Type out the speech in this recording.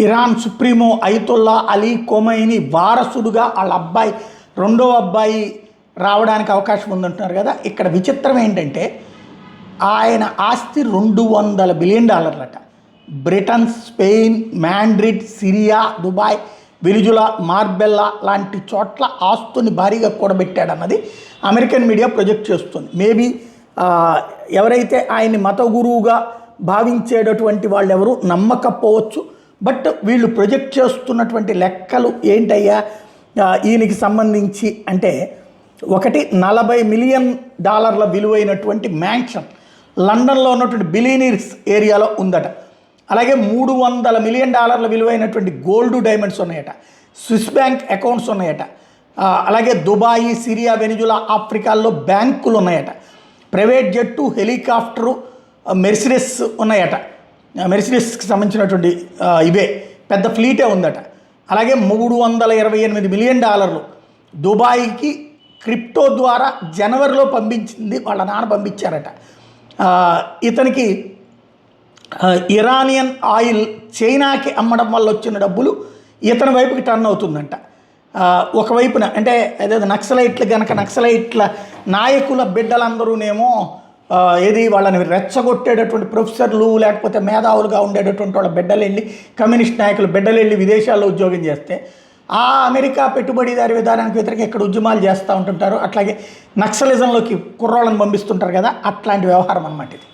Iran supremo Ayatollah Ali Khomeini వారసుడుగా వాళ్ళ అబ్బాయి రెండో అబ్బాయి రావడానికి అవకాశం ఉందంటున్నారు కదా. ఇక్కడ విచిత్రం ఏంటంటే ఆయన ఆస్తి $200 బిలియన్ అట. Britain, Spain, Madrid, Syria, Dubai, Venezuela, Marbella లాంటి చోట్ల ఆస్తుని భారీగా కూడబెట్టాడన్నది అమెరికన్ మీడియా ప్రొజెక్ట్ చేస్తుంది. మేబీ ఎవరైతే ఆయన్ని మత గురువుగా భావించేటటువంటి వాళ్ళు ఎవరు నమ్మకపోవచ్చు. బట్ వీళ్ళు ప్రొజెక్ట్ చేస్తున్నటువంటి లెక్కలు ఏంటయ్యా ఈయనకి సంబంధించి అంటే, ఒకటి $40 మిలియన్ విలువైనటువంటి మ్యాన్షన్ లండన్లో ఉన్నటువంటి బిలియనీర్స్ ఏరియాలో ఉందట. అలాగే $300 మిలియన్ విలువైనటువంటి గోల్డ్, డైమండ్స్ ఉన్నాయట. స్విస్ బ్యాంక్ అకౌంట్స్ ఉన్నాయట. అలాగే దుబాయి, సిరియా, వెనిజులా, ఆఫ్రికాల్లో బ్యాంకులు ఉన్నాయట. ప్రైవేట్ జెట్టు, హెలికాప్టరు, మెర్సిడెస్ ఉన్నాయట. మెర్సిడెస్కి సంబంధించినటువంటి ఇవే పెద్ద ఫ్లీటే ఉందట. అలాగే $328 మిలియన్ దుబాయ్కి క్రిప్టో ద్వారా జనవరిలో పంపించింది, వాళ్ళ నాన్న పంపించారట. ఇతనికి ఇరానియన్ ఆయిల్ చైనాకి అమ్మడం వల్ల వచ్చిన డబ్బులు ఇతని వైపుకి టర్న్ అవుతుందంట. ఒకవైపున అంటే అదే నక్సలైట్లు కనుక నక్సలైట్ల నాయకుల బిడ్డలందరూనేమో ఏది వాళ్ళని రెచ్చగొట్టేటటువంటి ప్రొఫెసర్లు లేకపోతే మేధావులుగా ఉండేటటువంటి వాళ్ళ బిడ్డలు వెళ్ళి, కమ్యూనిస్ట్ నాయకులు బిడ్డలు వెళ్ళి విదేశాల్లో ఉద్యోగం చేస్తే ఆ అమెరికా పెట్టుబడిదారి విధానానికి వ్యతిరేకంగా ఇక్కడ ఉద్యమాలు చేస్తూ ఉంటుంటారు. అట్లాగే నక్సలిజంలోకి కుర్రోళ్ళని పంపిస్తుంటారు కదా, అట్లాంటి వ్యవహారం అన్నమాట ఇది.